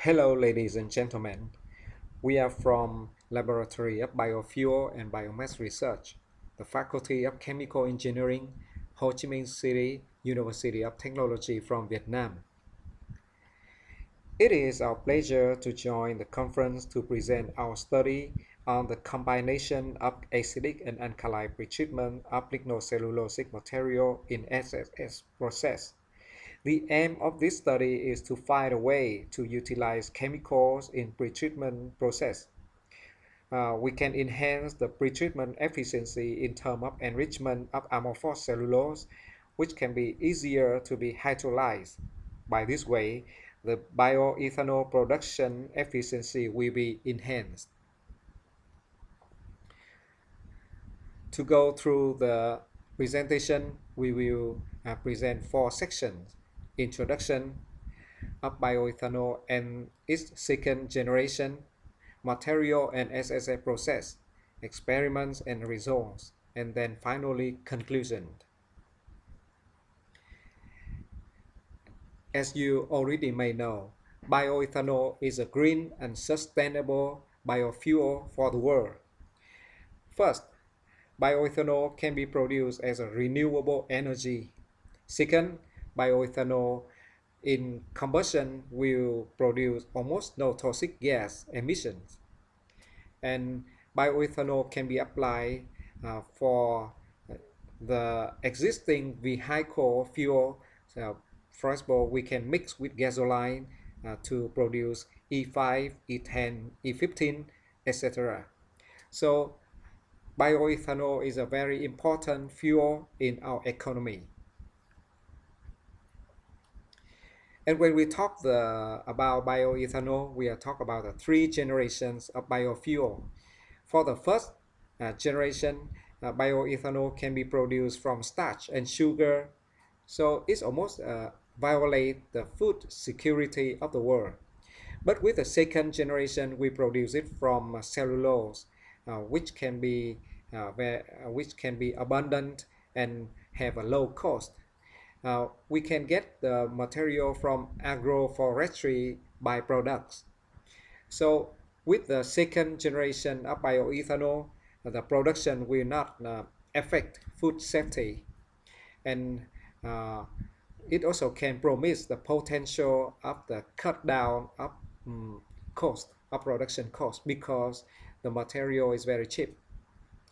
Hello, ladies and gentlemen. We are from Laboratory of Biofuel and Biomass Research, the Faculty of Chemical Engineering, Ho Chi Minh City, University of Technology from Vietnam. It is our pleasure to join the conference to present our study on the combination of acidic and alkali pretreatment of lignocellulosic material in SSS process. The aim of this study is to find a way to utilize chemicals in pretreatment process. We can enhance the pretreatment efficiency in terms of enrichment of amorphous cellulose, which can be easier to be hydrolyzed. By this way, the bioethanol production efficiency will be enhanced. To go through the presentation, we will present 4 sections: introduction of bioethanol and its second generation, material and SSA process, experiments and results, and then finally conclusion. As you already may know, bioethanol is a green and sustainable biofuel for the world. First, bioethanol can be produced as a renewable energy. Second, bioethanol in combustion will produce almost no toxic gas emissions. And bioethanol can be applied for the existing vehicle fuel. So, for example, we can mix with gasoline to produce E5, E10, E15, etc. So bioethanol is a very important fuel in our economy. And when we talk about bioethanol, we are talking about the 3 generations of biofuel. For the first generation, bioethanol can be produced from starch and sugar, so it's almost violate the food security of the world. But with the second generation, we produce it from cellulose, which can be abundant and have a low cost. We can get the material from agroforestry byproducts. So with the second generation of bioethanol, the production will not affect food safety, and uh, it also can promise the potential of the cut down of cost of production cost because the material is very cheap.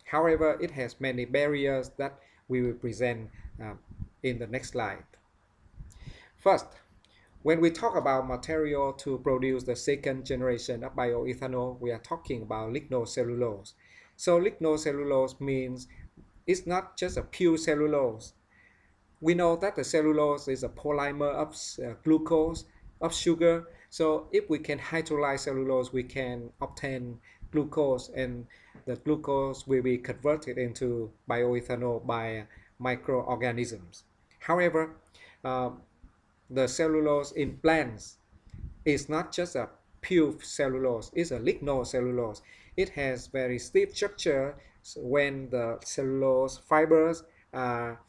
However, it has many barriers that we will present uh, in the next slide. First, when we talk about material to produce the second generation of bioethanol, we are talking about lignocellulose. So lignocellulose means it's not just a pure cellulose. We know that the cellulose is a polymer of glucose, of sugar. So if we can hydrolyze cellulose, we can obtain glucose, and the glucose will be converted into bioethanol by microorganisms. However, uh, the cellulose in plants is not just a pure cellulose, it's a lignocellulose. It has very stiff structure when the cellulose fibers are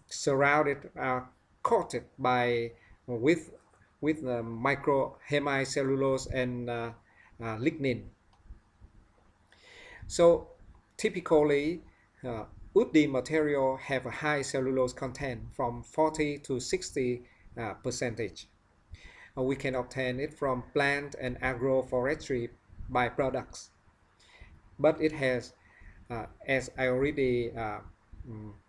surrounded, are coated by with the microhemicellulose and lignin. So typically, woody material have a high cellulose content from 40 to 60 percentage. We can obtain it from plant and agroforestry byproducts. But it has, as I already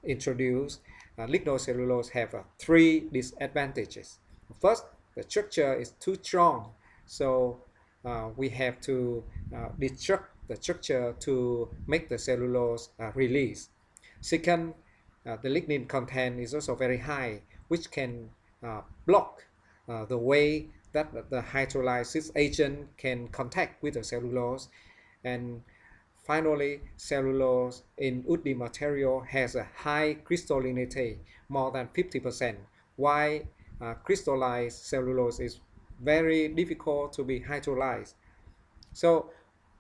introduced, lignocellulose have 3 disadvantages. First, the structure is too strong, so we have to destruct the structure to make the cellulose release. Second, the lignin content is also very high, which can block the way that the hydrolysis agent can contact with the cellulose. And finally, cellulose in woody material has a high crystallinity, more than 50%, while crystallized cellulose is very difficult to be hydrolyzed. So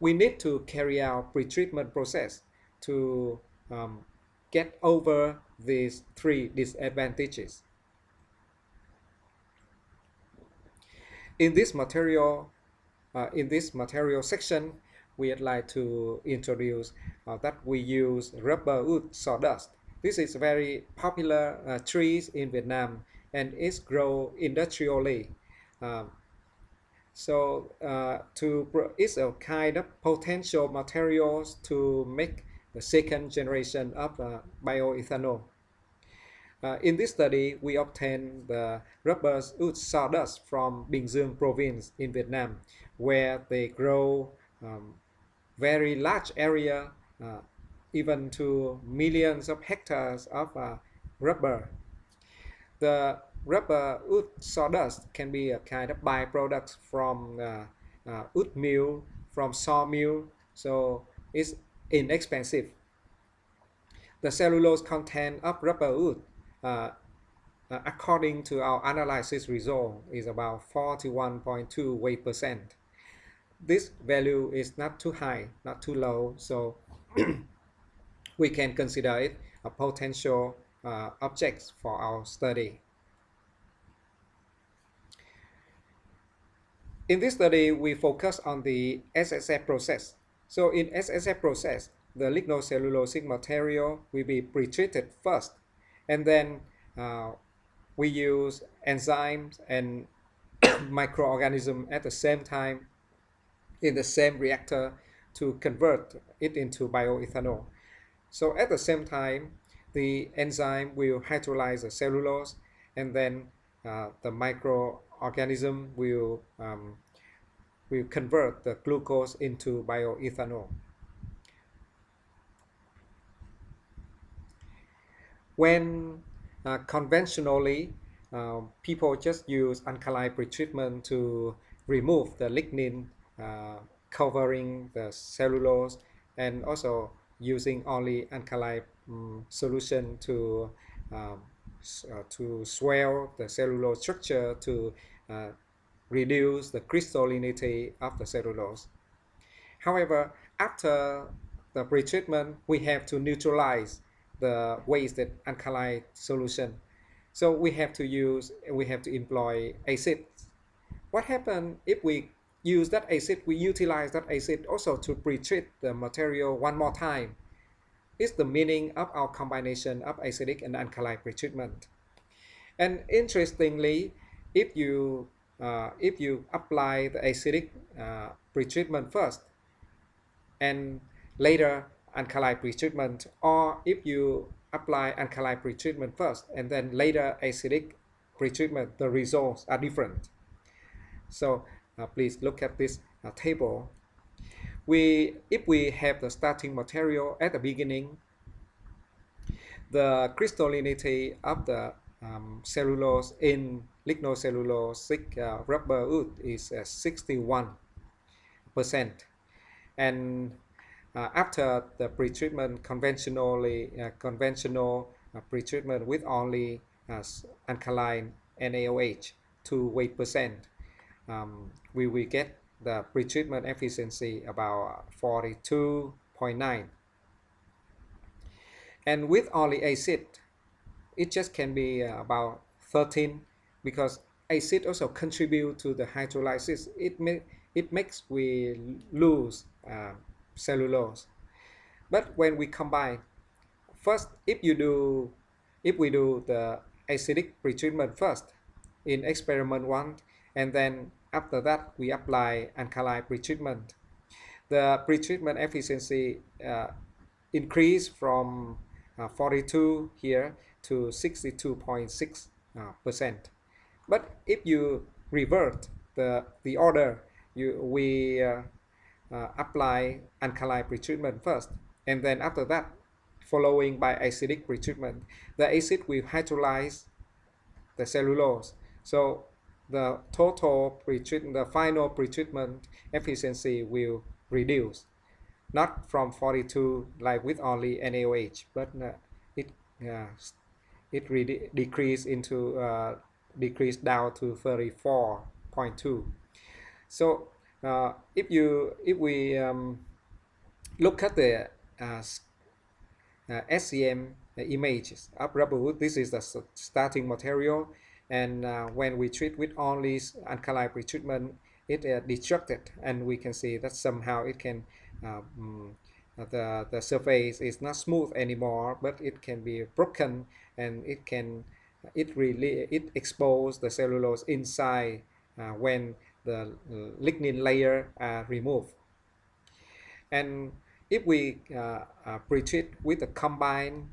we need to carry out pretreatment process to get over these 3 disadvantages. In this material section, we'd like to introduce that we use rubber wood sawdust. This is very popular trees in Vietnam, and it's grown industrially. Um, it's a kind of potential materials to make the second generation of bioethanol. In this study, we obtained the rubber wood sawdust from Bình Dương province in Vietnam, where they grow very large area, uh, even to millions of hectares of rubber. The rubber wood sawdust can be a kind of byproduct from wood mill, from sawmill, so it's inexpensive. The cellulose content of rubber wood, according to our analysis result, is about 41.2 weight%. This value is not too high, not too low, so we can consider it a potential object for our study. In this study, we focus on the SSF process. So in SSF process, the lignocellulosic material will be pretreated first, and then we use enzymes and microorganisms at the same time in the same reactor to convert it into bioethanol. So at the same time, the enzyme will hydrolyze the cellulose, and then the microorganism will convert the glucose into bioethanol. When conventionally, people just use alkali pretreatment to remove the lignin covering the cellulose, and also using only alkali solution to swell the cellulose structure to reduce the crystallinity of the cellulose. However, after the pretreatment, we have to neutralize the wasted alkali solution. So we have to employ acid. What happens if we use that acid, we utilize that acid also to pretreat the material one more time? It's the meaning of our combination of acidic and alkali pretreatment. And interestingly, if you apply the acidic pretreatment first and later alkali pretreatment, or if you apply alkali pretreatment first and then later acidic pretreatment, the results are different. So please look at this table. If we have the starting material at the beginning, the crystallinity of the cellulose in lignocellulosic rubber wood is 61%. And after the pretreatment, conventional pretreatment with only alkaline NaOH to weight%, we will get the pretreatment efficiency about 42.9. And with only acid, it just can be about 13, because acid also contribute to the hydrolysis. It makes we lose cellulose. But when we combine, first, if we do the acidic pretreatment first in experiment 1, and then after that we apply alkali pretreatment, the pretreatment efficiency increase from 42 here to 62.6%. But if you revert the order, we apply alkali pretreatment first, and then after that, following by acidic pretreatment, the acid will hydrolyze the cellulose. So the total pretreatment, the final pretreatment efficiency will reduce, not from 42 like with only NaOH, but it decreased down to 34.2. So if we look at the SCM images of rubber wood, this is the starting material, and when we treat with only alkali pretreatment, it destructed, and we can see that somehow it can the surface is not smooth anymore, but it can be broken, and it expose the cellulose inside when the lignin layer are removed. And if we pre-treat with a combination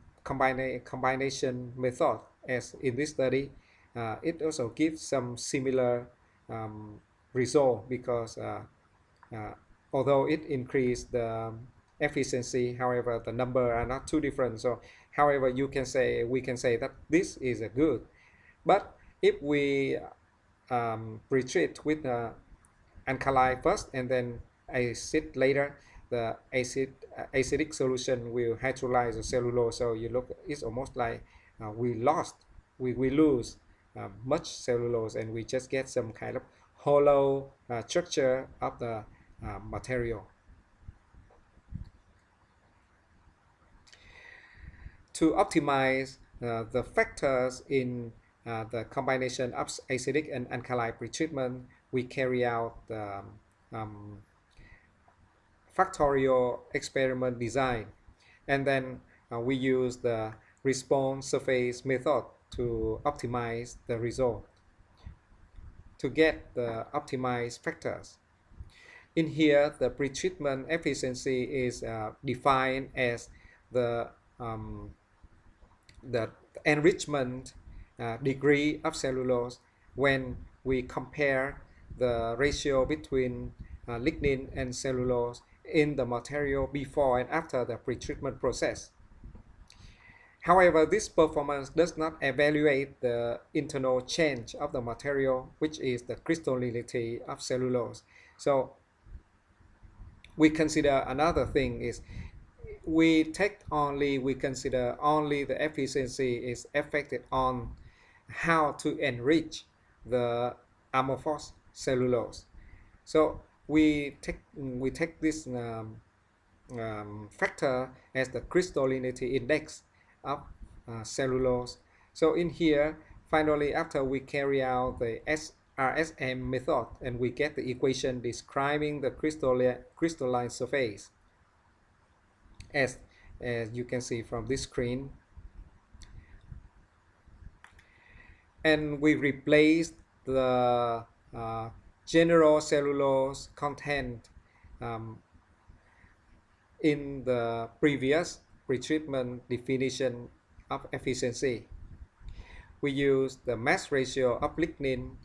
method, as in this study, it also gives some similar um, result, because uh, although it increased the efficiency, however, the number are not too different. So, however, we can say that this is a good. But if we pre-treat with alkali first and then acid later, the acidic solution will hydrolyze the cellulose. So you look, it's almost like we lose much cellulose, and we just get some kind of hollow structure of the material. To optimize the factors in the combination of acidic and alkali pretreatment, we carry out the factorial experiment design, and then we use the response surface method to optimize the result to get the optimized factors. In here, the pretreatment efficiency is defined as the enrichment degree of cellulose when we compare the ratio between lignin and cellulose in the material before and after the pretreatment process. However, this performance does not evaluate the internal change of the material, which is the crystallinity of cellulose. So we consider another thing is we consider only the efficiency is affected on how to enrich the amorphous cellulose. So we take this factor as the crystallinity index of cellulose. So in here, finally, after we carry out the RSM method, and we get the equation describing the crystalline surface, as you can see from this screen. And we replace the general cellulose content in the previous pretreatment definition of efficiency. We use the mass ratio of lignin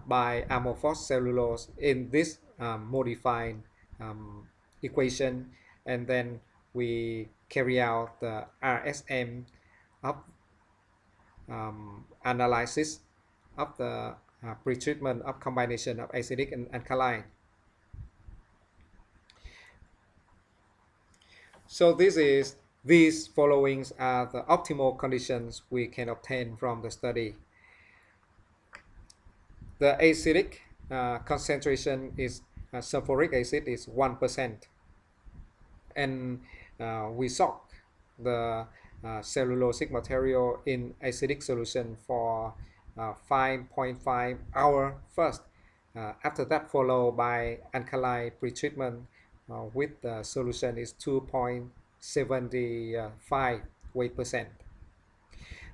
by amorphous cellulose in this modified equation, and then we carry out the RSM of analysis of the pretreatment of combination of acidic and alkaline. So these followings are the optimal conditions we can obtain from the study. The acidic concentration is sulfuric acid is 1%, and we soak the cellulosic material in acidic solution for 5.5 hours first. After that, followed by alkali pretreatment with the solution is 2.75 weight percent.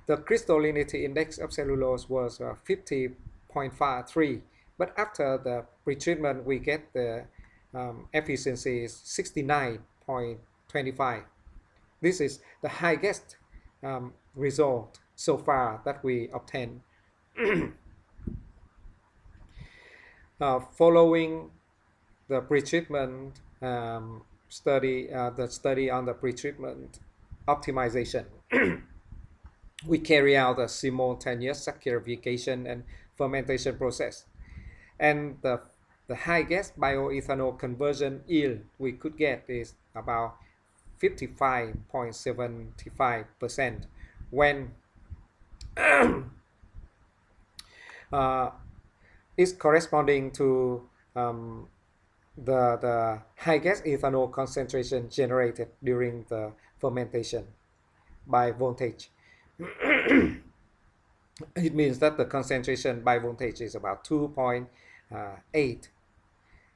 The crystallinity index of cellulose was 50.53, but after the pretreatment, we get the efficiency is 69.25. This is the highest result so far that we obtained. Following the pretreatment study, the study on the pretreatment optimization, we carry out a simultaneous saccharification and fermentation process, and the highest bioethanol conversion yield we could get is about 55.75% when is corresponding to the highest ethanol concentration generated during the fermentation by voltage. It means that the concentration by voltage is about 2.8.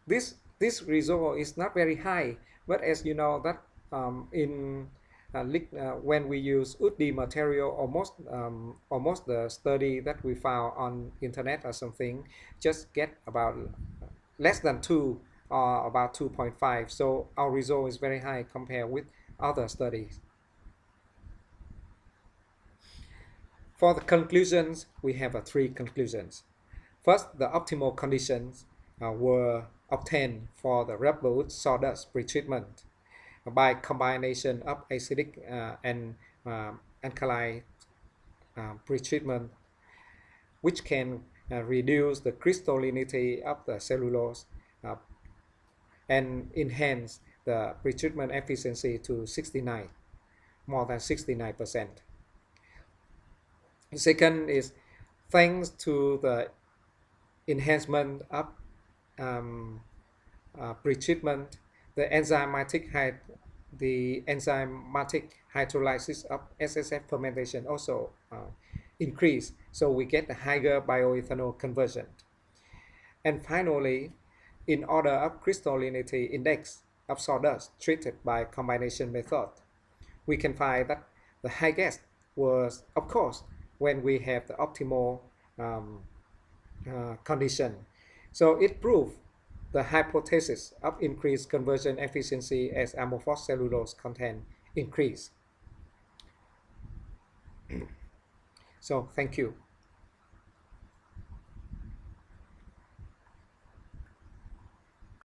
This result is not very high, but as you know that in when we use UDD material, almost the study that we found on internet or something just get about less than 2 or about 2.5. So our result is very high compared with other studies. For the conclusions, we have three conclusions. First, the optimal conditions were obtained for the rubber sawdust pretreatment by combination of acidic and alkali pretreatment, which can reduce the crystallinity of the cellulose and enhance the pretreatment efficiency to 69, more than 69%. Second is thanks to the enhancement of pretreatment, the enzymatic hydrolysis of SSF fermentation also increase, so we get a higher bioethanol conversion. And finally, in order of crystallinity index of sawdust treated by combination method, we can find that the highest was, of course, when we have the optimal condition. So it proved the hypothesis of increased conversion efficiency as amorphous cellulose content increase. So thank you.